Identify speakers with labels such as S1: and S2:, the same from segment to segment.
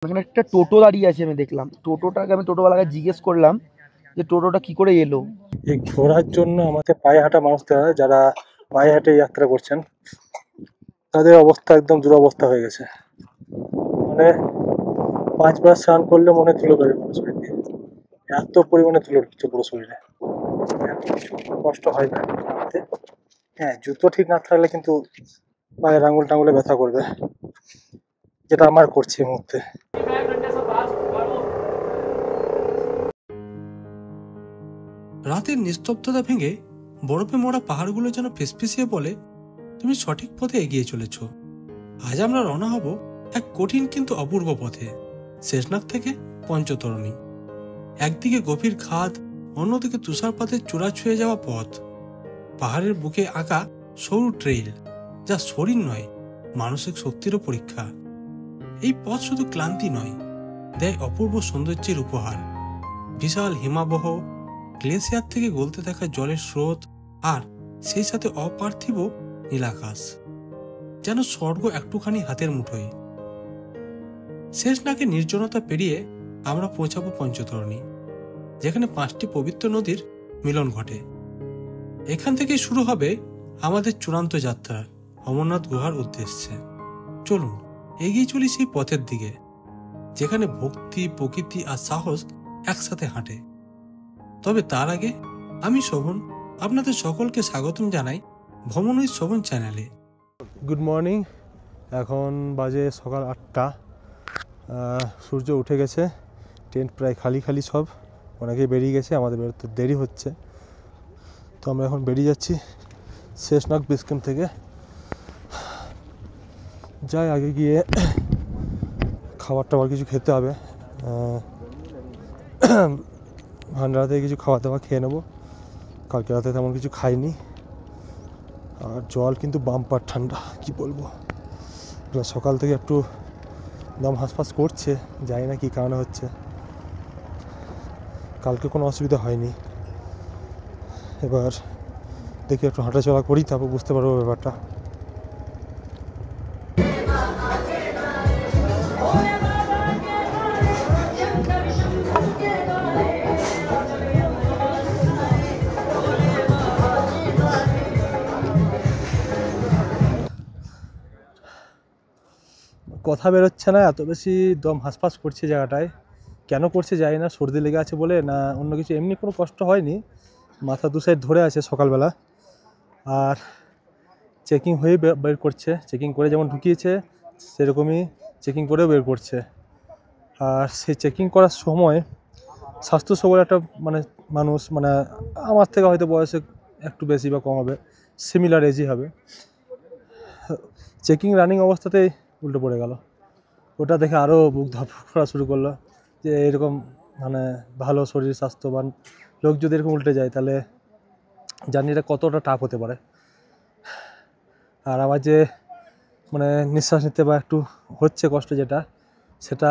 S1: এখানে একটা টোটো দাঁড়িয়ে আছে, আমি দেখলাম টোটোটাকে। আমি টোটোওয়ালাকে জিজ্ঞেস করলাম যে টোটোটা কি করে এলো।
S2: এই ঘোরার জন্য আমাদের পায়ে হাঁটা মানুষরা যারা পায়ে হেঁটে যাত্রা করছেন তাদের অবস্থা একদম দুরবস্থা হয়ে গেছে। মানে 5 বার স্নান করলে মনে ধুলো ধরে পুরো শরীরে, এত পরিমাণে ধুলো ঢুকছে পুরো শরীরে। এত কিছু কষ্ট হয় না নামতে। হ্যাঁ, জুতো ঠিক না থাকলে কিন্তু পায়ের আঙুল টাঙুলে ব্যথা করবে, যেটা আমার করছে এই মুহূর্তে।
S3: রাতের নিস্তব্ধতা ভেঙে বরফে মোড়া পাহাড়গুলো যেন ফিসফিসিয়ে বলে, তুমি সঠিক পথে এগিয়ে চলেছ। আজ আমরা রওনা হব এক কঠিন কিন্তু অপূর্ব পথে, শেষনাগ থেকে পঞ্চতরণী। একদিকে গভীর খাদ, অন্যদিকে তুষারপাতের চূড়া ছুঁয়ে যাওয়া পথ, পাহাড়ের বুকে আঁকা সরু ট্রেইল, যা শরীর নয় মানসিক শক্তিরও পরীক্ষা। এই পথ শুধু ক্লান্তি নয়, দেয় অপূর্ব সৌন্দর্যের উপহার। বিশাল হিমাবহ, গ্লেসিয়ার থেকে গলতে থাকা জলের স্রোত, আর সেই সাথে অপার্থিব নীলাকাশ, যেন স্বর্গ একটুখানি হাতের মুঠোয়। শেষনাগে নির্জনতা পেরিয়ে আমরা পৌঁছাবো পঞ্চতরণী, যেখানে 5টি পবিত্র নদীর মিলন ঘটে। এখান থেকেই শুরু হবে আমাদের চূড়ান্ত যাত্রা অমরনাথ গুহার উদ্দেশ্যে। চলুন এগিয়ে চলি সেই পথের দিকে, যেখানে ভক্তি, প্রকৃতি আর সাহস একসাথে হাঁটে। তবে তার আগে আমি শোভন আপনাদের সকলকে স্বাগতম জানাই ভ্রমণ উইথ শোভন চ্যানেলে।
S2: Good morning. এখন বাজে সকাল 8টা। সূর্য উঠে গেছে, টেন্ট প্রায় খালি খালি, সব অনেকেই বেরিয়ে গেছে, আমাদের বেরোতে দেরি হচ্ছে। তো আমরা এখন বেরিয়ে যাচ্ছি শেষনাগ বেস ক্যাম্প থেকে। যাই আগে গিয়ে খাবার টাবার কিছু খেতে হবে, ভান্ডারা থেকে কিছু খাওয়া দাওয়া খেয়ে নেবো। কালকে রাতে তেমন কিছু খাইনি, আর জল কিন্তু বাম্পার ঠান্ডা, কি বলবো। সকাল থেকে একটু দম হাঁসফাঁস করছে, জানি না কী কারণে হচ্ছে। কালকে কোনো অসুবিধা হয়নি। এবার দেখি একটু হাঁটাচলা করি, তারপর বুঝতে পারবো ব্যাপারটা। কথা বেরোচ্ছে না, এত বেশি দম হাঁসফাঁস করছে জায়গাটায়। কেন করছে জানি না, সর্দি লেগে আছে বলে না অন্য কিছু। এমনি কোনো কষ্ট হয়নি, মাথা দু সাইড ধরে আছে সকালবেলা। আর চেকিং হয়ে বের করছে, চেকিং করে যেমন ঢুকিয়েছে সেরকমই চেকিং করেও বের করছে। আর সেই চেকিং করার সময় স্বাস্থ্য সবল একটা মানুষ, আমার থেকে হয়তো বয়সে একটু বেশি বা কম হবে, সিমিলার এজই হবে, চেকিং রানিং অবস্থাতেই উল্টো পড়ে গেল। ওটা দেখে আরও বুক ধরফর করা শুরু করলো যে এরকম ভালো শরীর স্বাস্থ্যবান লোক যদি এরকম উল্টে যায়, তাহলে জানি এটা কতটা টাফ হতে পারে। আর আমার যে নিঃশ্বাস নিতে বা একটু হচ্ছে কষ্ট, সেটা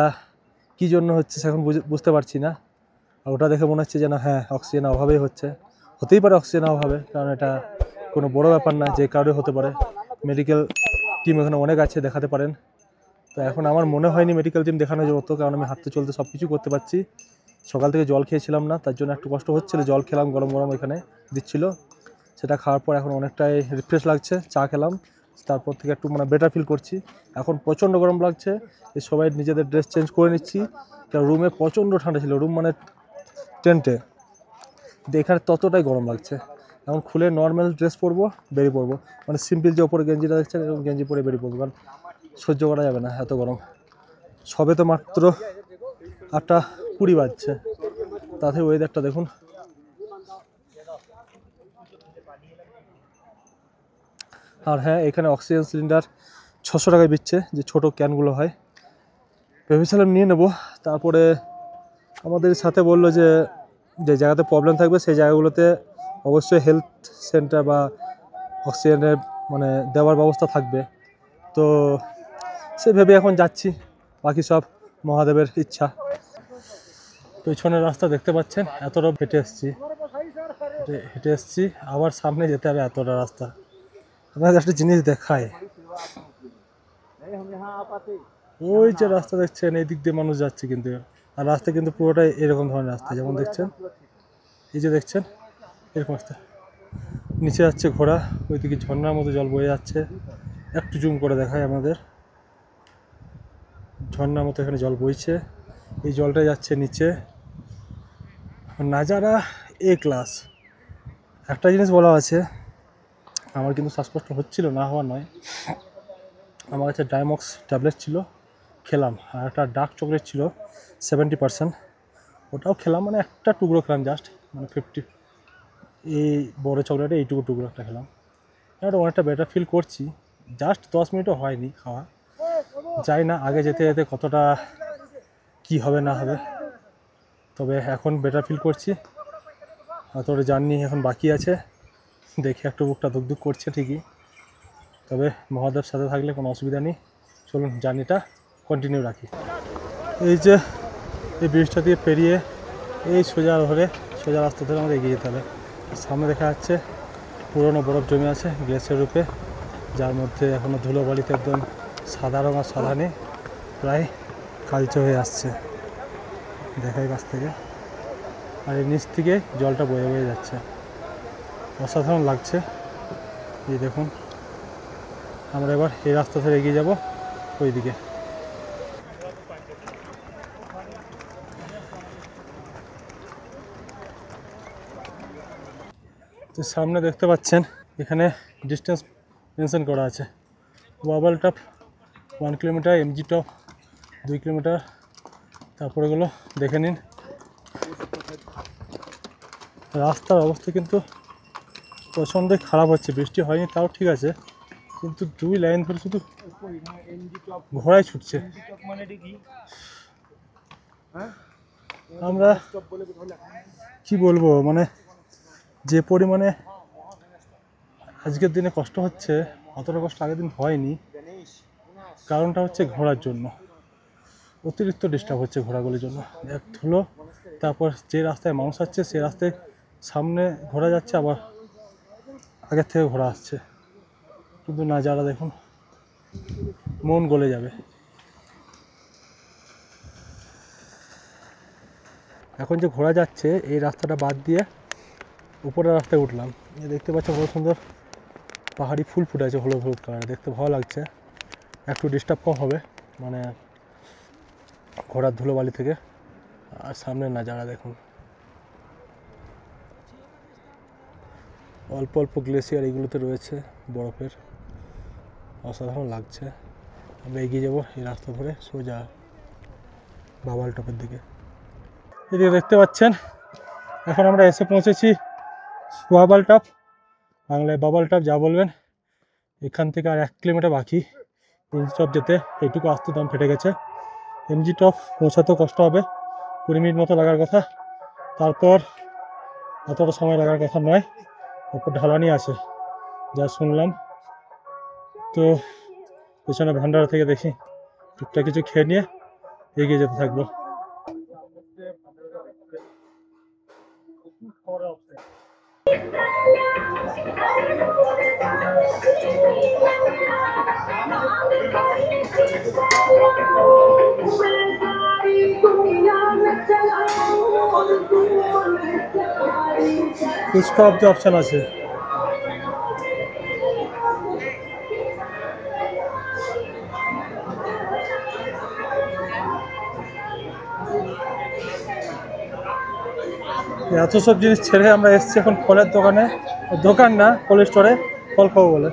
S2: কী জন্য হচ্ছে এখন বুঝতে পারছি না। আর ওটা দেখে মনে হচ্ছে যেন হ্যাঁ, অক্সিজেনের অভাবেই হচ্ছে। হতেই পারে অক্সিজেনের অভাবে, কারণ এটা কোনো বড় ব্যাপার না, যে কারোর হতে পারে। মেডিকেল টিম এখানে অনেক আছে, দেখাতে পারেন। তো এখন আমার মনে হয়নি মেডিকেল টিম দেখানো হতো, কারণ আমি হাঁটতে চলতে সব কিছু করতে পারছি। সকাল থেকে জল খেয়েছিলাম না, তার জন্য একটু কষ্ট হচ্ছিলো। জল খেলাম, গরম গরম এখানে দিচ্ছিল, সেটা খাওয়ার পর এখন অনেকটাই রিফ্রেশ লাগছে। চা খেলাম, তারপর থেকে একটু বেটার ফিল করছি। এখন প্রচণ্ড গরম লাগছে, এই সবাই নিজেদের ড্রেস চেঞ্জ করে নিচ্ছি, কারণ রুমে প্রচণ্ড ঠান্ডা ছিল। রুম টেন্টে, এখানে ততটাই গরম লাগছে। এখন খুলে নর্মাল ড্রেস পরবো, বেরিয়ে পড়বো। সিম্পল যে ওপরে গেঞ্জিটা দেখছেন, এরকম গেঞ্জি পরে বেরিয়ে পড়বো, কারণ সহ্য করা যাবে না এত গরম। সবে তো মাত্র 8:20 বাজছে, তাতে ওয়েদারটা দেখুন। আর হ্যাঁ, এখানে অক্সিজেন সিলিন্ডার 600 টাকায় দিচ্ছে, যে ছোটো ক্যানগুলো হয়। ভেবেছিলাম নিয়ে নেব, তারপরে আমাদের সাথে বললো যে যে জায়গাতে প্রবলেম থাকবে সেই জায়গাগুলোতে অবশ্যই হেলথ সেন্টার বা অক্সিজেনের দেওয়ার ব্যবস্থা থাকবে। তো সে ভেবে এখন যাচ্ছি, বাকি সব মহাদেবের ইচ্ছা। পেছনের রাস্তা দেখতে পাচ্ছেন, এতটা হেঁটে এসছি, আবার সামনে যেতে হবে এতটা রাস্তা। আপনাদের একটা জিনিস দেখায়, ওই যে রাস্তা দেখছেন, এই দিক দিয়ে মানুষ যাচ্ছে কিন্তু, আর রাস্তা কিন্তু পুরোটাই এরকম ধরনের রাস্তা, যেমন দেখছেন, এই যে দেখছেন এরকম রাস্তা। নিচে যাচ্ছে ঘোড়া, ওইদিকে ঝর্ণার মতো জল বয়ে যাচ্ছে। একটু জুম করে দেখায় আমাদের, ঝর্ণার মতো এখানে জল বইছে, এই জলটা যাচ্ছে নিচে। নাজারা এ ক্লাস। একটা জিনিস বলা আছে, আমার কিন্তু শ্বাসকষ্ট হচ্ছিল, না হওয়া নয়। আমার কাছে ডায়মক্স ট্যাবলেট ছিল, খেলাম। আর একটা ডার্ক চকলেট ছিল 70%, ওটাও খেলাম, মানে একটা টুকরো খেলাম জাস্ট, মানে 50। এই বড় চকলেটে এইটুকু টুকরো একটা খেলাম। এটা অনেকটা বেটার ফিল করছি, জাস্ট 10 মিনিটও হয়নি খাওয়া। যাই না আগে যেতে যেতে কতটা কি হবে না হবে, তবে এখন বেটার ফিল করছি। অতটা জার্নি এখন বাকি আছে, দেখে একটু বুকটা ধুকধুক করছে ঠিকই, তবে মহাদেব সাথে থাকলে কোনো অসুবিধা নেই। চলুন জার্নিটা কন্টিনিউ রাখি। এই যে এই ব্রিজটা দিয়ে পেরিয়ে এই সোজা রাস্তা ধরে আমাদের এগিয়ে যেতে হবে। সামনে দেখা যাচ্ছে পুরনো বরফ জমে আছে গ্লেসের রূপে, যার মধ্যে এখনও ধুলোবালিতে একদম সাদা রঙ আর সাদা নেই, প্রায় কালচে হয়ে আসছে দেখায় কাছ থেকে। আর এই নিচ থেকে জলটা বয়ে বয়ে যাচ্ছে, অসাধারণ লাগছে। এই দেখুন, আমরা এবার এই রাস্তা ধরে এগিয়ে যাব ওইদিকে। তো সামনে দেখতে পাচ্ছেন এখানে ডিস্টেন্স মেনশন করা আছে। ওয়াবল top 1 kilometre, MG top 2 kilometre. তারপরে এগুলো দেখে নিন। রাস্তার অবস্থা কিন্তু প্রচণ্ডই খারাপ হচ্ছে, বৃষ্টি হয়নি তাও ঠিক আছে, কিন্তু 2 লাইন ধরে শুধু ঘোড়ায় ছুটছে। আমরা কি বলবো, মানে যে পরিমাণে আজকের দিনে কষ্ট হচ্ছে, অতটা কষ্ট আগের দিন হয়নি। কারণটা হচ্ছে ঘোড়ার জন্য অতিরিক্ত ডিস্টার্ব হচ্ছে, ঘোড়াগুলির জন্য এক ধুলো। তারপর যে রাস্তায় মানুষ আসছে সেই রাস্তায় সামনে ঘোড়া যাচ্ছে, আবার আগের থেকে ঘোড়া আসছে, কিন্তু না, যারা দেখুন মন গলে যাবে। এখন যে ঘোড়া যাচ্ছে এই রাস্তাটা বাদ দিয়ে উপরের রাস্তায় উঠলাম, দেখতে পাচ্ছি বড় সুন্দর পাহাড়ি ফুল ফুটে আছে হলুদ হলুদ কালার, দেখতে ভালো লাগছে। একটু ডিস্টার্ব কম হবে মানে ঘোড়ার ধুলোবালি থেকে। আর সামনে নাজারা দেখুন, অল্প অল্প গ্লেসিয়ার এগুলোতে রয়েছে বরফের, অসাধারণ লাগছে। আমরা এগিয়ে যাবো এই রাস্তা ধরে সোজা বাবাল টপের দিকে। এদিকে দেখতে পাচ্ছেন এখন আমরা এসে পৌঁছেছি বাবাল টপ, বাংলায় বাবাল টপ যা বলবেন। এখান থেকে আর 1 কিলোমিটার বাকি এমজি টপ যেতে, এইটুকু আসতে দম ফেটে গেছে। এমজি টপ পৌঁছাতেও কষ্ট হবে, 20 মিনিট মতো লাগার কথা, তারপর এতটা সময় লাগার কথা নয়। তারপর ঢালানি আছে যা শুনলাম। তো পেছনে ভান্ডারা থেকে দেখি টুকটাক কিছু খেয়ে নিয়ে এগিয়ে যেতে থাকবো। ফুচকা অব্দি অপশান আছে। এত সব জিনিস ছেড়ে আমরা এসেছি এখন ফলের দোকানে, দোকান না কোল্ড স্টোরে, ফল খাবো বলে।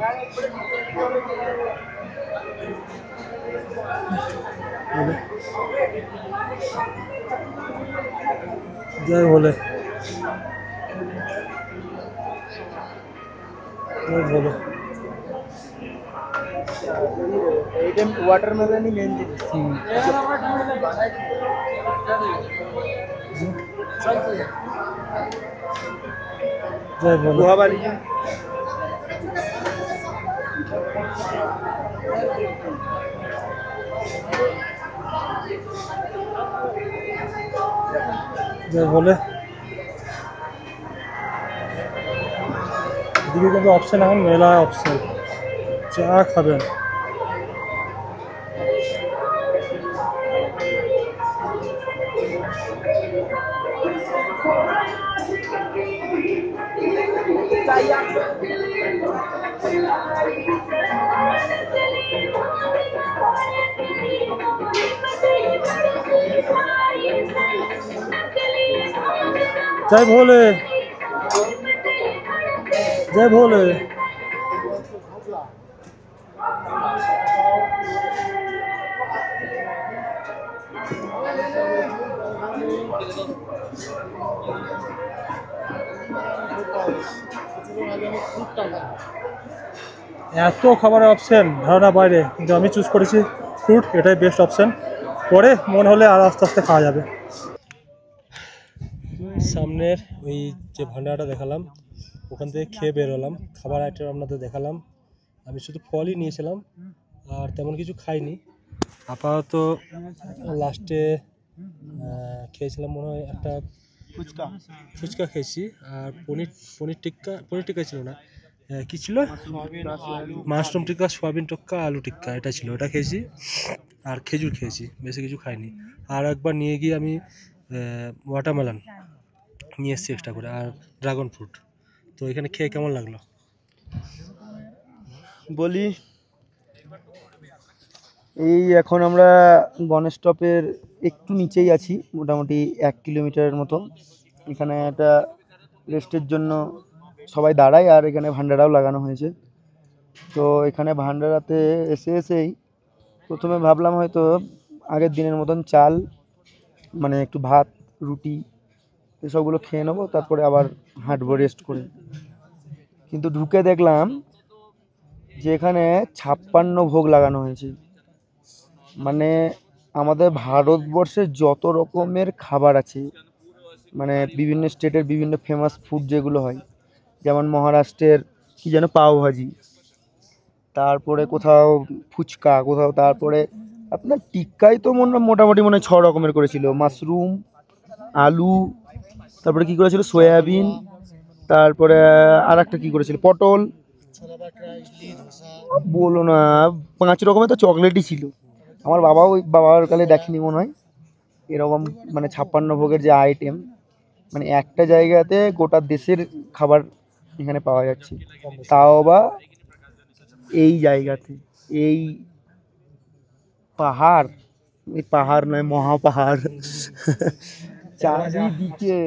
S2: যাই বলে বলে
S1: ওয়াটারমেলনই মেন জিনিস।
S2: যাই বলে
S1: গুহাবালি
S2: যাই বলে এদিকে কিন্তু অপশান এখন মেলা অপশান, যা খাবেন। जय भोले, जय भोले। এত খাবারের অপশন ধারণা বাইরে, কিন্তু আমি চুজ করেছি ফ্রুট, এটাই বেস্ট অপশন। পরে মনে হলে আর আস্তে আস্তে খাওয়া যাবে। সামনের ওই যে ভান্ডারটা দেখালাম, ওখান থেকে খেয়ে বেরোলাম। খাবার আইটেম আপনাদের দেখালাম। আমি শুধু ফলই নিয়েছিলাম, আর তেমন কিছু খাইনি। আপাতত লাস্টে খেয়েছিলাম মনে হয় একটা ফুচকা খেয়েছি, আর পনির টিক্কা ছিল না, কী ছিল, মাশরুম টিক্কা, সোয়াবিন টিক্কা, আলু টিক্কা, এটা ছিল, ওটা খেয়েছি। আর খেজুর খেয়েছি, বেশি কিছু খাইনি। আর একবার নিয়ে গিয়ে আমি ওয়াটারমেলন নিয়ে এসেছি এক্সট্রা করে, আর ড্রাগন ফ্রুট। তো এখানে খেয়ে কেমন লাগলো
S1: বলি। এই এখন আমরা গণেশ স্টপের একটু নিচেই আছি, মোটামুটি 1 কিলোমিটারের মতো। এখানে একটা রেস্টের জন্য সবাই দাঁড়ায়, আর এখানে ভান্ডারাও লাগানো হয়েছে। তো এখানে ভান্ডারাতে এসেই প্রথমে ভাবলাম হয়তো আগের দিনের মতন চাল, মানে একটু ভাত, রুটি এসবগুলো খেয়ে নেবো, তারপরে আবার হাঁটবো রেস্ট করে। কিন্তু ঢুকে দেখলাম যে এখানে 56 ভোগ লাগানো হয়েছে। মানে আমাদের ভারতবর্ষে যত রকমের খাবার আছে, মানে বিভিন্ন স্টেটের বিভিন্ন ফেমাস ফুড যেগুলো হয়, যেমন মহারাষ্ট্রের কি যেন পাওভাজি, তারপরে কোথাও ফুচকা, কোথাও তারপরে আপনার টিক্কাই তো মোটামুটি মনে হয় 6 রকমের করেছিল। মাশরুম, আলু, তারপরে কি করেছিল সয়াবিন, তারপরে আর একটা কী করেছিল পটল, বলো না 5 রকমের তো চকলেটই ছিল। আমার বাবার কালে দেখেনি মনে হয় এরকম, মানে 56 ভোগের যে আইটেম, মানে একটা জায়গাতে গোটা দেশের খাবার এখানে পাওয়া যাচ্ছে, তাও বা এই জায়গাতে। এই পাহাড়, এই পাহাড় নয় মহাপাহাড়, চারিদিকে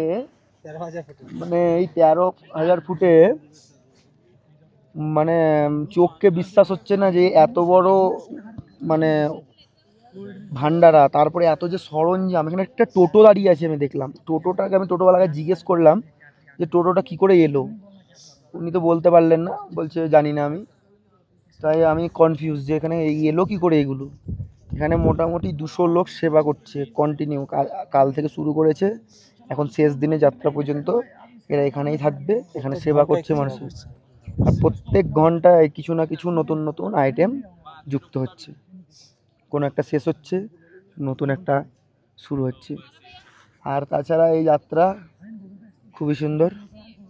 S1: মানে এই 13,000 ফুটে, মানে চোখকে বিশ্বাস হচ্ছে না যে এত বড় মানে ভান্ডারা, তারপরে এত যে সরঞ্জাম। এখানে একটা টোটো দাঁড়িয়ে আছে, আমি দেখলাম টোটোটাকে, আমি টোটোওয়ালাকে জিজ্ঞেস করলাম যে টোটোটা কি করে এলো, উনি তো বলতে পারলেন না, বলছে জানি না আমি। তাই আমি কনফিউজ যে এখানে এলো কি করে এগুলো। এখানে মোটামুটি 200 লোক সেবা করছে কন্টিনিউ, কাল থেকে শুরু করেছে, এখন শেষ দিনে যাত্রা পর্যন্ত এরা এখানেই থাকবে, এখানে সেবা করছে মানুষের। আর প্রত্যেক ঘন্টায় কিছু না কিছু নতুন নতুন আইটেম যুক্ত হচ্ছে, কোনো একটা শেষ হচ্ছে, নতুন একটা শুরু হচ্ছে। আর তাছাড়া এই যাত্রা খুবই সুন্দর,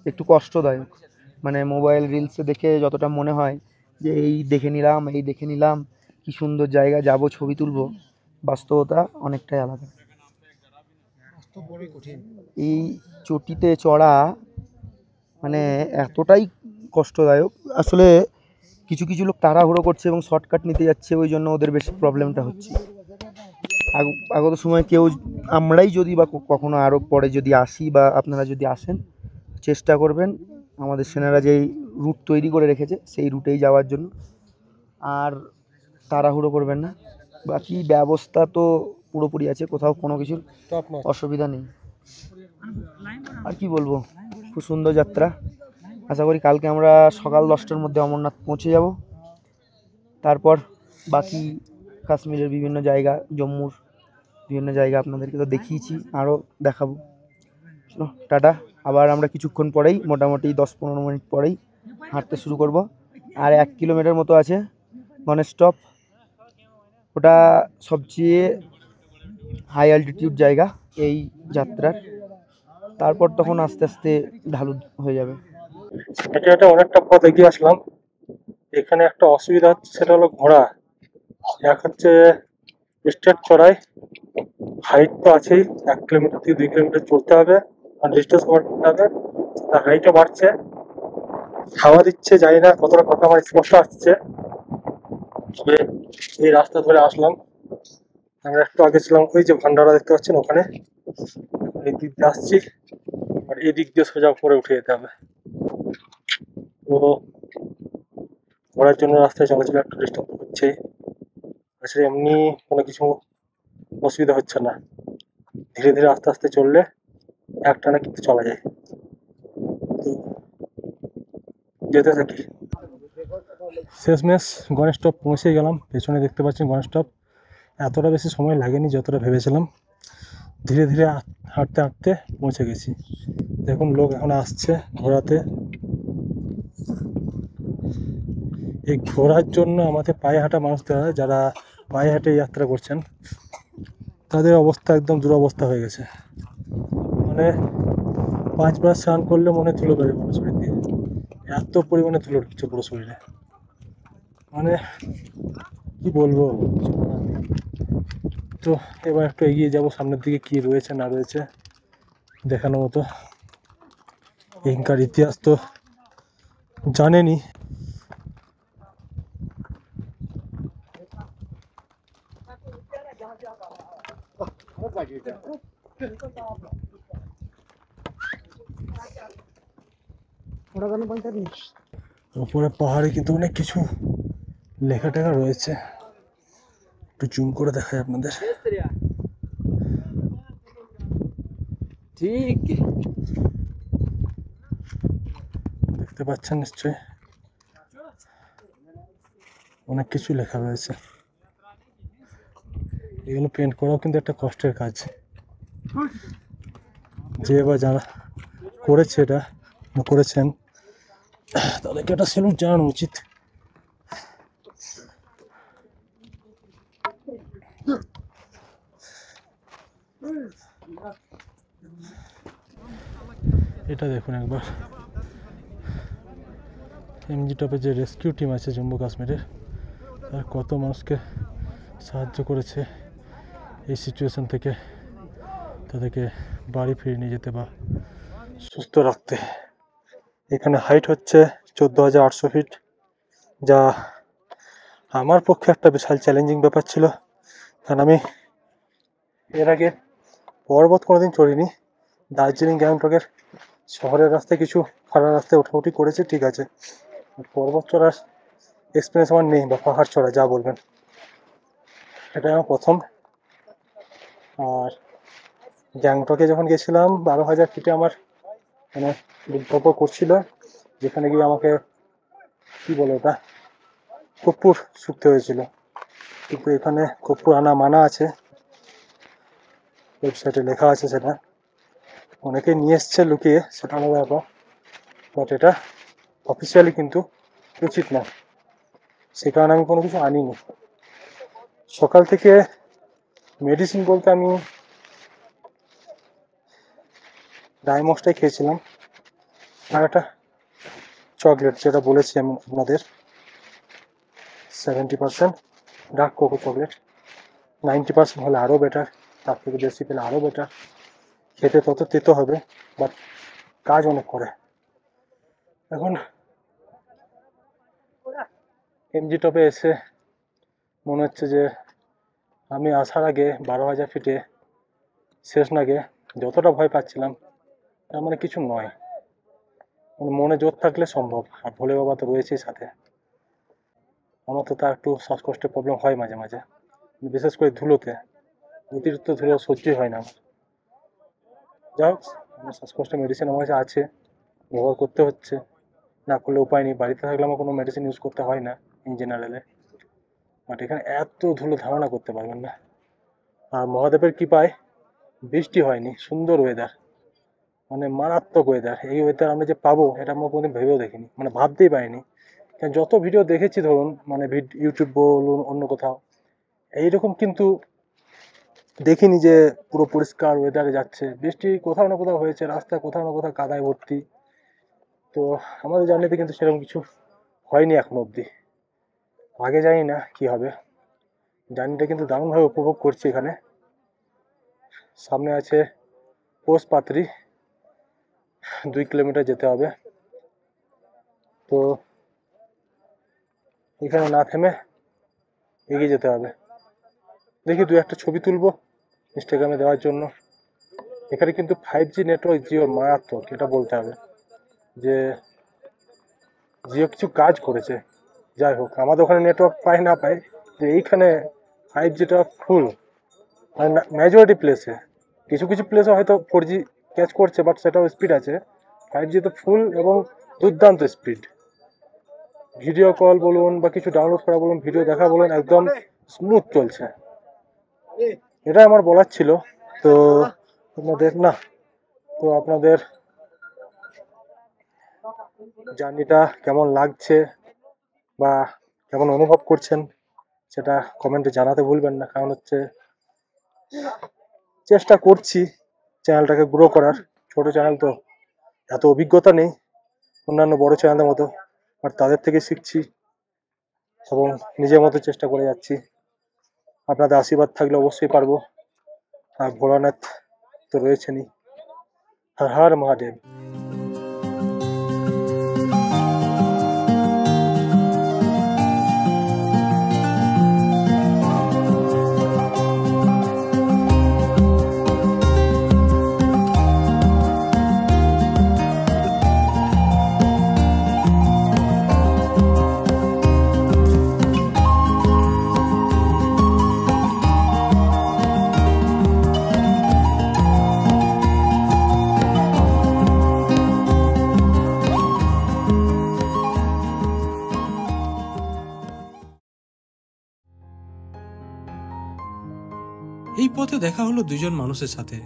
S1: একটু কষ্টদায়ক। মানে মোবাইল রিলসে দেখে যতটা মনে হয় যে এই দেখে নিলাম কি সুন্দর জায়গা, যাব ছবি তুলবো, বাস্তবতা অনেকটাই আলাদা। এই চটিতে চড়া মানে এতটাই কষ্টদায়ক, আসলে কিছু কিছু লোক তাড়াহুড়ো করছে এবং শর্টকাট নিতে যাচ্ছে, ওই জন্য ওদের বেশি প্রবলেমটা হচ্ছে। আগত সময় কেউ, আমরাই যদি বা কখনো আরও পরে যদি আসি, বা আপনারা যদি আসেন, চেষ্টা করবেন আমাদের সেনারা যেই রুট তৈরি করে রেখেছে সেই রুটেই যাওয়ার জন্য, আর তাড়াহুড়ো করবেন না। বাকি ব্যবস্থা তো পুরোপুরি আছে, কোথাও কোনো কিছুর অসুবিধা নেই। আর কি বলবো, খুব সুন্দর যাত্রা। আশা করি কালকে আমরা সকাল 10টার মধ্যে অমরনাথ পৌঁছে যাব। তারপর বাকি কাশ্মীরের বিভিন্ন জায়গা, জম্মুর বিভিন্ন জায়গা আপনাদেরকে তো দেখিয়েছি, আরও দেখাবো। চলো টাটা। আবার আমরা কিছুক্ষণ পরেই, মোটামুটি 10-15 মিনিট পরেই হাঁটতে শুরু করব। আর 1 কিলোমিটার মতো আছে গণেশ স্টপ, ওটা সবচেয়ে হাই অ্যালটিটিউড জায়গা এই যাত্রার। তারপর তখন আস্তে আস্তে ঢালু হয়ে যাবে।
S2: এটা অনেকটা পথ এগিয়ে আসলাম। এখানে একটা অসুবিধা হচ্ছে, সেটা হলো ঘোড়া। এক হচ্ছে স্টেট চড়াই, হাইট তো আছেই, 1 কিলোমিটার থেকে 2 কিলোমিটার চড়তে হবে, আর ডিস্টেন্স কভার করতে হবে, হাইটও বাড়ছে। হাওয়া দিচ্ছে, জানি না কতটা কথা আমার স্পষ্ট আসছে। তবে এই রাস্তা ধরে আসলাম, আমরা একটু আগে ছিলাম ওই যে ভান্ডারা দেখতে পাচ্ছেন ওখানে, এই দিক দিয়ে আসছি, আর এই দিক দিয়ে সোজা উপরে উঠে যেতে হবে। তো ঘোরার জন্য রাস্তায় চলাচল একটু ডিস্টার্ব হচ্ছে, আসলে এমনি কোনো কিছু অসুবিধা হচ্ছে না। ধীরে ধীরে আস্তে আস্তে চললে একটানা কিন্তু চলা যায়। তো যেতে থাকি। শেষমেশ গণেশ টপ পৌঁছে গেলাম, পেছনে দেখতে পাচ্ছেন গণেশ টপ। এতটা বেশি সময় লাগেনি যতটা ভেবেছিলাম, ধীরে ধীরে হাঁটতে হাঁটতে পৌঁছে গেছি। দেখুন লোক এখন আসছে ঘোরাতে। এই ঘোরার জন্য আমাদের পায়ে হাঁটা মানুষদের হয়, যারা পায়ে হাঁটে যাত্রা করছেন তাদের অবস্থা একদম দুরবস্থা হয়ে গেছে। মানে 5 বার স্নান করলে মনে ধুলো বেরোবে মানুষ শরীর দিয়ে, এত পরিমাণে ধুলো ঢুকছে পুরো শরীরে। মানে কি বলবো। তো এবার একটু এগিয়ে যাব, সামনের দিকে কি রয়েছে না রয়েছে দেখানোর মতো। এখানকার ইতিহাস তো জানেনই। উপরে পাহাড়ে কিন্তু অনেক কিছু লেখা টেখা রয়েছে, একটু জুম করে দেখাই আপনাদের।
S1: ঠিক
S2: দেখতে পাচ্ছেন নিশ্চয়ই, অনেক কিছু লেখা রয়েছে। এগুলো পেন্ট করাও কিন্তু একটা কষ্টের কাজ, যে বা যারা করেছে এটা করেছেন তাদেরকে একটা সেলুট জানানো উচিত। এটা দেখুন একবার, এমজি টপে যে রেস্কিউ টিম আছে জম্মু কাশ্মীরের, তার কত মানুষকে সাহায্য করেছে এই সিচুয়েশন থেকে তাদেরকে বাড়ি ফিরিয়ে নিয়ে যেতে বা সুস্থ রাখতে। এখানে হাইট হচ্ছে 14,800 ফিট, যা আমার পক্ষে একটা বিশাল চ্যালেঞ্জিং ব্যাপার ছিল, কারণ আমি এর আগে পর্বত কোনোদিন চড়িনি। দার্জিলিং গ্যাংটকের শহরের রাস্তায় কিছু খারাপ রাস্তায় ওঠাউঠি করেছে, ঠিক আছে, পর্বত চড়ার এক্সপিরিয়েন্স আমার নেই, বা পাহাড় চড়া যা বলবেন, এটা আমার প্রথম। আর গ্যাংটকে যখন গেছিলাম 12,000 ফিটে আমার মানে বুকভপ করছিল, যেখানে গিয়ে আমাকে কি বলে ওটা কর্পূর শুকতে হয়েছিল। কিন্তু এখানে কর্পূর আনা মানা আছে, ওয়েবসাইটে লেখা আছে, সেটা অনেকে নিয়ে এসছে লুকিয়ে, সেটা আলাদা ব্যাপার, বাট এটা অফিসিয়ালি কিন্তু উচিত না, সে কারণে আমি কোনো কিছু আনিনি। সকাল থেকে মেডিসিন বলতে আমি ডাইমক্সটাই খেয়েছিলাম, আর একটা চকলেট, যেটা বলেছি আমি আপনাদের 70% ডার্ক কোকো চকলেট, 90% হলে আরও বেটার, তার থেকে বেশি পেলে আরও বেটার। খেতে তত তেতো হবে, বাট কাজ অনেক করে। এখন এমজি টপে এসে মনে হচ্ছে যে আমি আসার আগে 12,000 ফিটে শেষ নাগে যতটা ভয় পাচ্ছিলাম তার মানে কিছু নয়। মানে মনে জোর থাকলে সম্ভব, আর ভোলে বাবা তো রয়েছেই সাথে। আমার তো তার একটু শ্বাসকষ্টের প্রবলেম হয় মাঝে মাঝে, বিশেষ করে ধুলোতে, অতিরিক্ত ধুলো সহ্যই হয় না আমার। যাই হোক, আমার শ্বাসকষ্টের মেডিসিন আমার কাছে আছে, ব্যবহার করতে হচ্ছে, না করলে উপায় নেই। বাড়িতে থাকলে আমার কোনো মেডিসিন ইউজ করতে হয় না ইন জেনারেলে, বাট এখানে এত ধুলো ধারণা করতে পারবেন না। আর মহাদেবের কৃপায় বৃষ্টি হয়নি, সুন্দর ওয়েদার, মানে মারাত্মক ওয়েদার। এই ওয়েদার আমরা যে পাবো এটা আমরা কোনোদিন ভেবেও দেখিনি, মানে ভাবতেই পারিনি। কারণ যত ভিডিও দেখেছি ধরুন, মানে ইউটিউব বলুন অন্য কোথাও, এইরকম কিন্তু দেখিনি যে পুরো পরিষ্কার ওয়েদারে যাচ্ছে। বৃষ্টি কোথাও না কোথাও হয়েছে, রাস্তা কোথাও না কোথাও কাদায় ভর্তি। তো আমাদের জার্নিতে কিন্তু সেরকম কিছু হয়নি এখন অবধি, আগে জানি না কি হবে। জার্নিটা কিন্তু দারুণভাবে উপভোগ করছি। এখানে সামনে আছে পোষ পাত্রি, 2 কিলোমিটার যেতে হবে। তো এখানে না থেমে এগিয়ে যেতে হবে। দেখি দু একটা ছবি তুলবো ইনস্টাগ্রামে দেওয়ার জন্য। এখানে কিন্তু 5G নেটওয়ার্ক জিওর মারাত্মক, এটা বলতে হবে যে জিও কিছু কাজ করেছে। যাই হোক, আমাদের ওখানে নেটওয়ার্ক পাই না পাই, যে এইখানে 5Gটা ফুল, মানে মেজরিটি প্লেসে। কিছু কিছু প্লেসে হয়তো 4G ক্যাচ করছে, বাট সেটাও স্পিড আছে। 5G তো ফুল এবং দুর্দান্ত স্পিড। ভিডিও কল বলুন বা কিছু ডাউনলোড করা বলুন, ভিডিও দেখা বলুন, একদম স্মুথ চলছে। এটা আমার বলার ছিল। তো আপনাদের জার্নিটা কেমন লাগছে বা কেমন অনুভব করছেন সেটা কমেন্টে জানাতে ভুলবেন না। কারণ হচ্ছে চেষ্টা করছি চ্যানেলটাকে গ্রো করার। ছোট চ্যানেল তো, এত অভিজ্ঞতা নেই অন্যান্য বড় চ্যানেলের মতো, আর তাদের থেকে শিখছি এবং নিজের মতো চেষ্টা করে যাচ্ছি। আপনাদের আশীর্বাদ থাকলে অবশ্যই পারবো। আর ভোলানাথ তো রয়েছেনই। হর হর মহাদেব।
S3: এই পথে দেখা হলো দুজন মানুষের সাথে।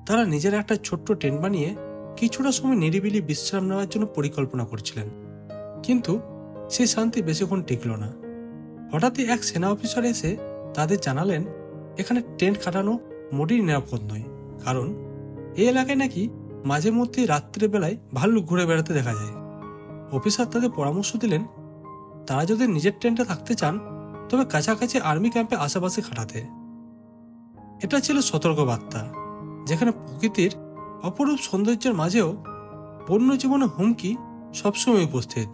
S3: তারা নিজের একটা ছোট্ট টেন্ট বানিয়ে কিছুটা সময় নিরিবিলি বিশ্রাম নেওয়ার জন্য পরিকল্পনা করছিলেন। কিন্তু সেই শান্তি বেশিক্ষণ টিকল না। হঠাৎই এক সেনা অফিসার এসে তাদের জানালেন এখানে টেন্ট খাটানো মোটেই নিরাপদ নয়, কারণ এই এলাকায় নাকি মাঝে মধ্যে রাত্রে বেলায় ভাল্লুক ঘুরে বেড়াতে দেখা যায়। অফিসার তাদের পরামর্শ দিলেন তারা যদি নিজের টেন্টে থাকতে চান তবে কাছাকাছি আর্মি ক্যাম্পে আশেপাশে খাটাতে। এটা ছিল সতর্কবার্তা, যেখানে প্রকৃতির অপরূপ সৌন্দর্যের মাঝেও বন্য জীবনের হুমকি সবসময় উপস্থিত।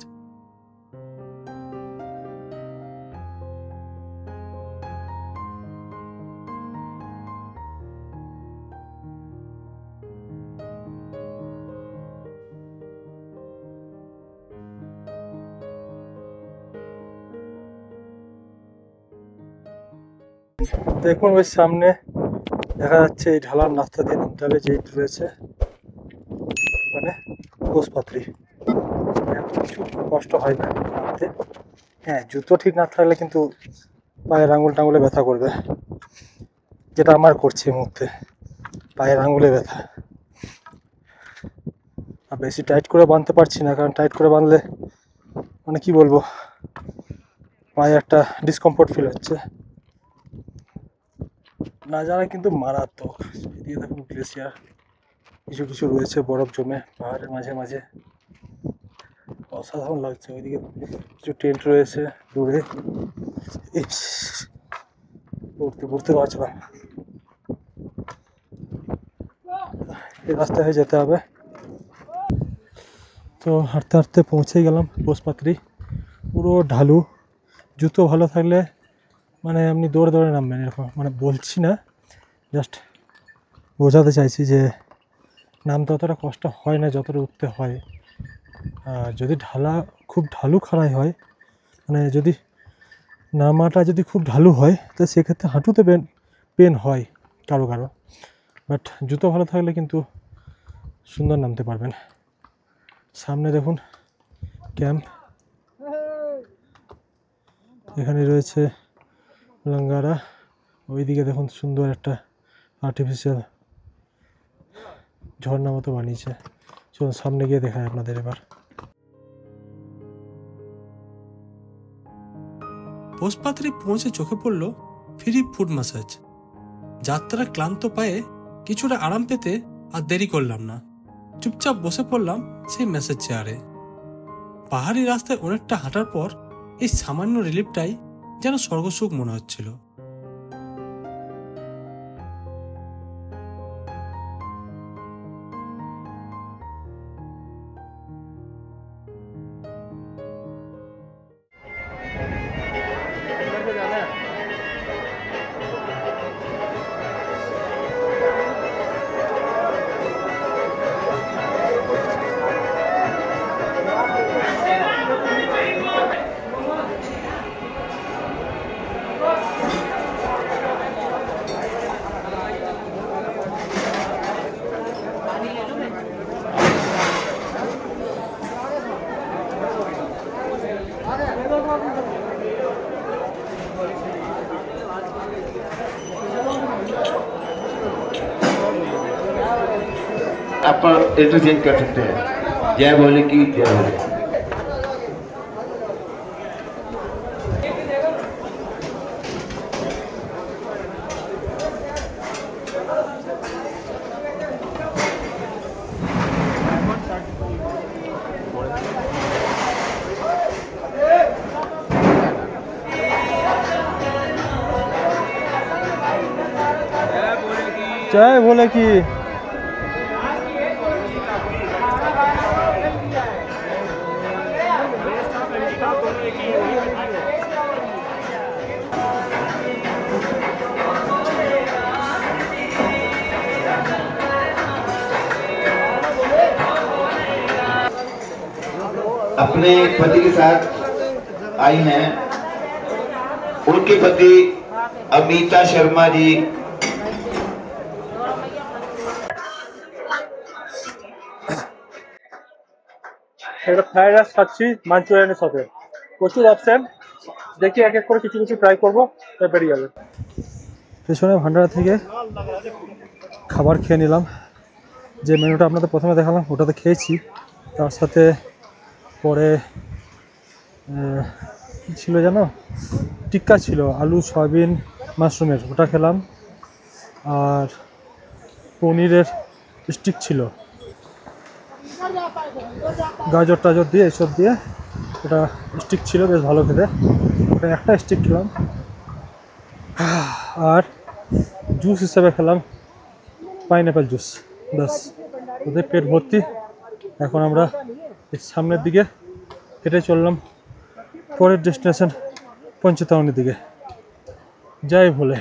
S2: দেখুন ওই সামনে দেখা যাচ্ছে এই ঢালার রাস্তা দিয়ে নামতে হবে, যে রয়েছে মানে কোষপাত্রী। এত কিছু কষ্ট হয় না নামতে। হ্যাঁ, জুতো ঠিক না থাকলে কিন্তু পায়ের আঙুল টাঙুলে ব্যথা করবে, যেটা আমার করছে এই মুহূর্তে, পায়ের আঙুলে ব্যথা। আর বেশি টাইট করে বাঁধতে পারছি না, কারণ টাইট করে বাঁধলে মানে কি বলবো, পায়ে একটা ডিসকমফোর্ট ফিল হচ্ছে। নাজারা কিন্তু মারাত্মক। এদিকে দেখুন গ্লেসিয়ার কিছু কিছু রয়েছে, বরফ জমে পাহাড়ের মাঝে মাঝে, অসাধারণ লাগছে। ওইদিকে কিছু টেন্ট রয়েছে দূরে, পড়তে পারছিলাম। এই রাস্তা হয়ে যেতে হবে। তো হাঁটতে হাঁটতে পৌঁছে গেলাম কোষপাত্রী। পুরো ঢালু, জুতো ভালো থাকলে মানে আপনি দৌড়ে দৌড়ে নামবেন এরকম, মানে বলছি না, জাস্ট বোঝাতে চাইছি যে নামতে অতটা কষ্ট হয় না যতটা উঠতে হয়। আর যদি খুব ঢালু খাড়াই হয়, মানে যদি নামাটা যদি খুব ঢালু হয় তো সেক্ষেত্রে হাঁটুতে পেন হয় কারো কারো, বাট জুতো ভালো থাকলে কিন্তু সুন্দর নামতে পারবেন। সামনে দেখুন ক্যাম্প, এখানে রয়েছে লাঙ্গারা। ওইদিকে দেখুন সুন্দর একটা আর্টিফিশিয়াল ঝর্ণা মতো বানিয়েছে। চলুন সামনে গিয়ে দেখায় আপনাদের এবার।
S3: পোষপাত্রে পৌঁছে চোখে পড়ল ফ্রি ফুড ম্যাসাজ। যাত্রা ক্লান্ত পায়ে কিছুটা আরাম পেতে আর দেরি করলাম না, চুপচাপ বসে পড়লাম সেই ম্যাসাজ চেয়ারে। পাহাড়ি রাস্তায় অনেকটা হাঁটার পর এই সামান্য রিলিফটাই যেন স্বর্গসুখ মনে হচ্ছিল।
S4: आप इंटरचेंज कर सकते हैं। जय भोले की जय भोले।
S2: जय भोले की।
S4: अपने पति के साथ आई हैं, उनके पति अमिता शर्मा जी।
S2: একটা ফ্রাইড রাইস খাচ্ছি মাঞ্চুরিয়ানের সাথে, প্রচুর অপশন। দেখি এক এক করে কিছু কিছু ট্রাই করবো, তাই বেরিয়ে যাবে। পেছনে ভান্ডারা থেকে খাবার খেয়ে নিলাম। যে মেনুটা আপনাদের প্রথমে দেখালাম ওটাতে খেয়েছি, তার সাথে পরে কী ছিল জানো, টিক্কা ছিল আলু সয়াবিন মাশরুমের, ওটা খেলাম। আর পনিরের স্টিক ছিল, গাজর টাজর দিয়ে এসব দিয়ে ওটা স্টিক ছিল, বেশ ভালো খেতে। ওটা একটা স্টিক খেলাম। আর জুস হিসেবে খেলাম পাইনঅ্যাপেল জুস, ব্যাস। ওদের পেট ভর্তি। এখন আমরা এই সামনের দিকে হেঁটে চললাম পরের ডেস্টিনেশন পঞ্চতারণীর দিকে। জয় ভোলে।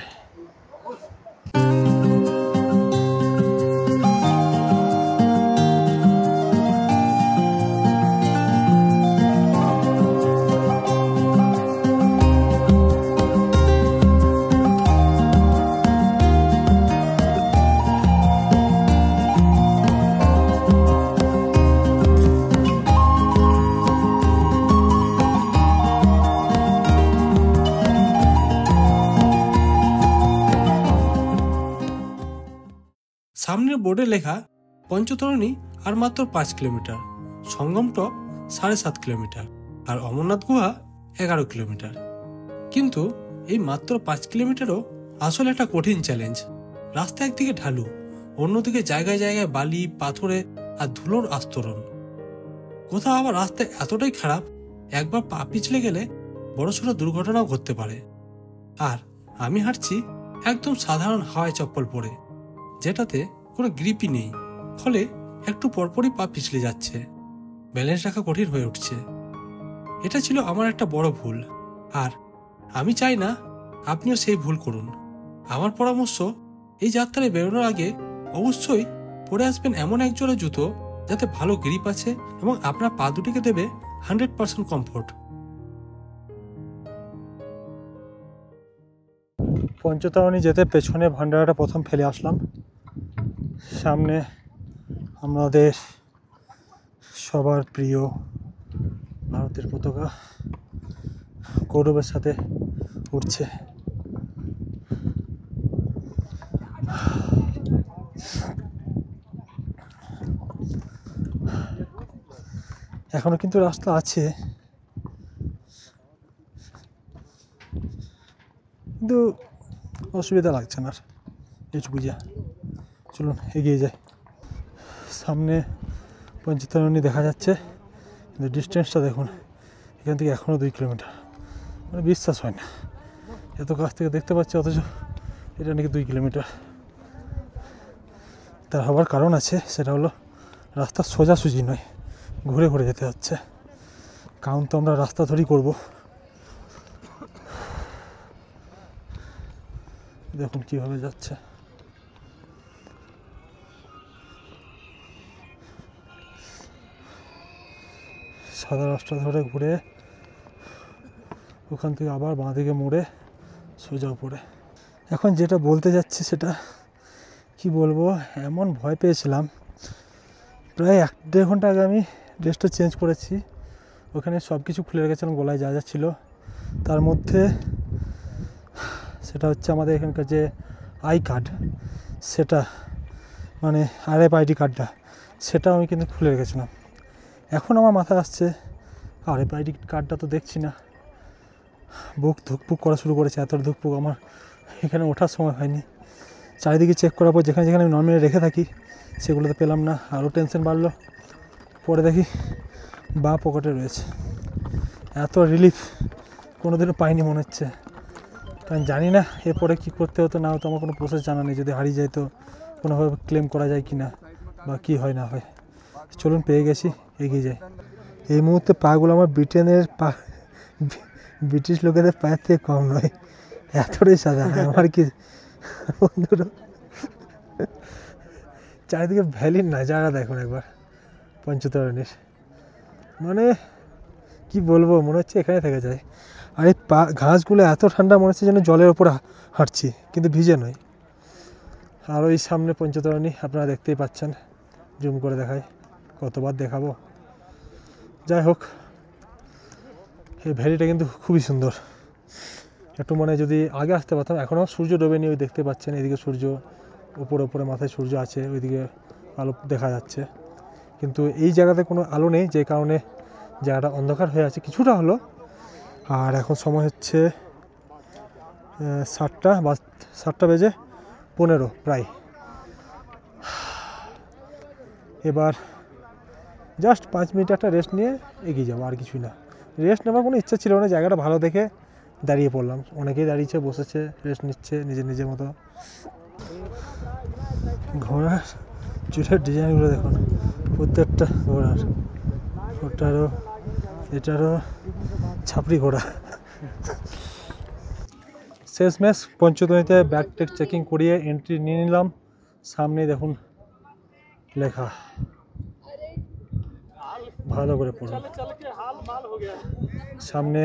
S3: সামনের বোর্ডে লেখা পঞ্চতরণী আর মাত্র 5 কিলোমিটার, সঙ্গম টপ 7.5 কিলোমিটার আর অমরনাথ গুহা 11 কিলোমিটার। কিন্তু এই মাত্র 5 কিলোমিটারও আসলে একটা কঠিন চ্যালেঞ্জ। রাস্তা একদিকে ঢালু, অন্যদিকে জায়গায় জায়গায় বালি পাথরে আর ধুলোর আস্তরণ। কোথাও আবার রাস্তা এতটাই খারাপ, একবার পা পিছলে গেলে বড়সড় দুর্ঘটনাও ঘটতে পারে। আর আমি হাঁটছি একদম সাধারণ হাওয়াই চপ্পল পরে, যেটাতে কোনো গ্রিপই নেই, ফলে একটু পরপরই পা পিছলে যাচ্ছে, ব্যালেন্স রাখা কঠিন হয়ে উঠছে। এটা ছিল আমার একটা বড় ভুল, আর আমি চাই না আপনিও সেই ভুল করুন। আমার পরামর্শ, এই যাত্রায় বেরোনোর আগে অবশ্যই পরে আসবেন এমন এক জোড়া জুতো যাতে ভালো গ্রিপ আছে এবং আপনার পা দুটিকে দেবে 100% কমফোর্ট।
S2: পঞ্চতারণী যেতে পেছনে ভান্ডারাটা প্রথম ফেলে আসলাম। সামনে আমাদের সবার প্রিয় ভারতের পতাকা গৌরবের সাথে উঠছে। এখনো কিন্তু রাস্তা আছে, কিন্তু অসুবিধা লাগছে না, এইটুকু যা। চলুন এগিয়ে যাই। সামনে পঞ্চতারণী দেখা যাচ্ছে, কিন্তু ডিস্টেন্সটা দেখুন, এখান থেকে এখনও 2 কিলোমিটার। মানে বিশ্বাস হয় না, এত কাছ থেকে দেখতে পাচ্ছি, অথচ এটা নাকি 2 কিলোমিটার। তার হবার কারণ আছে, সেটা হলো রাস্তা সোজাসুজি নয়, ঘুরে ঘুরে যেতে হচ্ছে। কারণ তো আমরা রাস্তা ধরেই করবো। দেখুন কীভাবে যাচ্ছে। সাদা রাস্তা ধরে ঘুরে ওখান থেকে আবার বাঁ দিকে মোড়ে সোজা উপরে। এখন যেটা বলতে যাচ্ছি সেটা কি বলবো, এমন ভয় পেয়েছিলাম। প্রায় 1-1.5 ঘন্টা আগে আমি ড্রেসটা চেঞ্জ করেছি, ওখানে সব কিছু খুলে রেখেছিলাম, গলায় যা যা ছিল। তার মধ্যে সেটা হচ্ছে আমাদের এখানকার যে আই কার্ড, সেটা মানে RFID কার্ডটা, সেটা আমি কিন্তু খুলে রেখেছিলাম। এখন আমার মাথায় আসছে আরে আইডি কার্ডটা তো দেখছি না, বুক ধুকপুক করা শুরু করেছে। এত ধুকপুক আমার এখানে ওঠার সময় হয়নি। চারিদিকে চেক করার পর যেখানে যেখানে আমি নর্মালি রেখে থাকি সেগুলোতে পেলাম না, আরও টেনশন বাড়লো। পরে দেখি বাঁ পকেটে রয়েছে। এত রিলিফ কোনোদিনও পাইনি মনে হচ্ছে, কারণ জানি না এরপরে কী করতে হতো না হতো, আমার কোনো প্রসেস জানা নেই। যদি হারিয়ে যায় তো কোনোভাবে ক্লেম করা যায় কি না, বা কী হয় না হয়। চলুন, পেয়ে গেছি, এগিয়ে যাই। এই মুহূর্তে পাগুলো আমার ব্রিটেনের পা, ব্রিটিশ লোকেদের পায়ের থেকে কম নয়, এতটাই সাদা। আমার কি বন্ধুরা, চারিদিকে ভ্যালির নাজারা দেখুন একবার পঞ্চতরণীর, মানে কি বলবো, মনে হচ্ছে এখানে থেকে যায়। আর এই ঘাসগুলো এত ঠান্ডা, মনে হচ্ছে যেন জলের ওপর হাঁটছি, কিন্তু ভিজে নয়। আর ওই সামনে পঞ্চতরণী আপনারা দেখতেই পাচ্ছেন, জুম করে দেখায়, কতবার দেখাবো। যাই হোক, এই ভ্যালিটা কিন্তু খুবই সুন্দর। একটু মানে যদি আগে আসতে পারতাম। এখনও সূর্য ডোবেনি, ওই দেখতে পাচ্ছেন এদিকে সূর্য, ওপরে মাথায় সূর্য আছে, ওইদিকে আলো দেখা যাচ্ছে। কিন্তু এই জায়গাতে কোনো আলো নেই, যে কারণে জায়গাটা অন্ধকার হয়ে আছে কিছুটা হলো। আর এখন সময় হচ্ছে 7টা বেজে 15 প্রায়। এবার জাস্ট 5 মিনিট একটা রেস্ট নিয়ে এগিয়ে যাবো, আর কিছুই না। রেস্ট নেওয়ার কোনো ইচ্ছা ছিল না, জায়গাটা ভালো দেখে দাঁড়িয়ে পড়লাম। অনেকেই দাঁড়িয়েছে, বসেছে, রেস্ট নিচ্ছে নিজের মতো। ঘোড়ার চুলের ডিজাইনগুলো দেখুন, প্রত্যেকটা ঘোড়ার, ওটারও এটারও ছাপড়ি ঘোড়া। শেষমেশ পঞ্চতরণীতে ব্যাগ টেক চেকিং করিয়ে এন্ট্রি নিয়ে নিলাম। সামনে দেখুন লেখা, ভালো করে পড়ুন। সামনে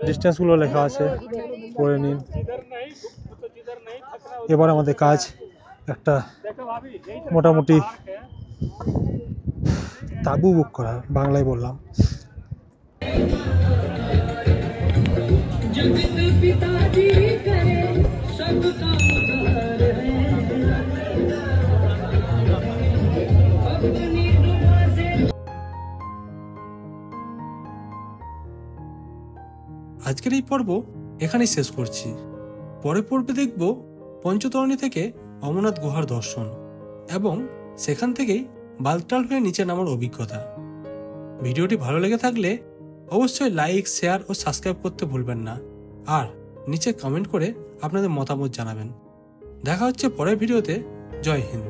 S2: ডিস্টেন্সগুলো লেখা আছে, পড়ে নিন। এবার আমাদের কাজ একটা মোটামুটি তাঁবু বুক করা, বাংলায় বললাম।
S3: আজকের এই পর্ব এখানেই শেষ করছি। পরের পর্বে দেখব পঞ্চতরণী থেকে অমরনাথ গুহার দর্শন এবং সেখান থেকেই বালতাল হয়ে নিচে নামার অভিজ্ঞতা। ভিডিওটি ভালো লেগে থাকলে অবশ্যই লাইক, শেয়ার ও সাবস্ক্রাইব করতে ভুলবেন না। আর নিচে কমেন্ট করে আপনাদের মতামত জানাবেন। দেখা হচ্ছে পরের ভিডিওতে। জয় হিন্দ।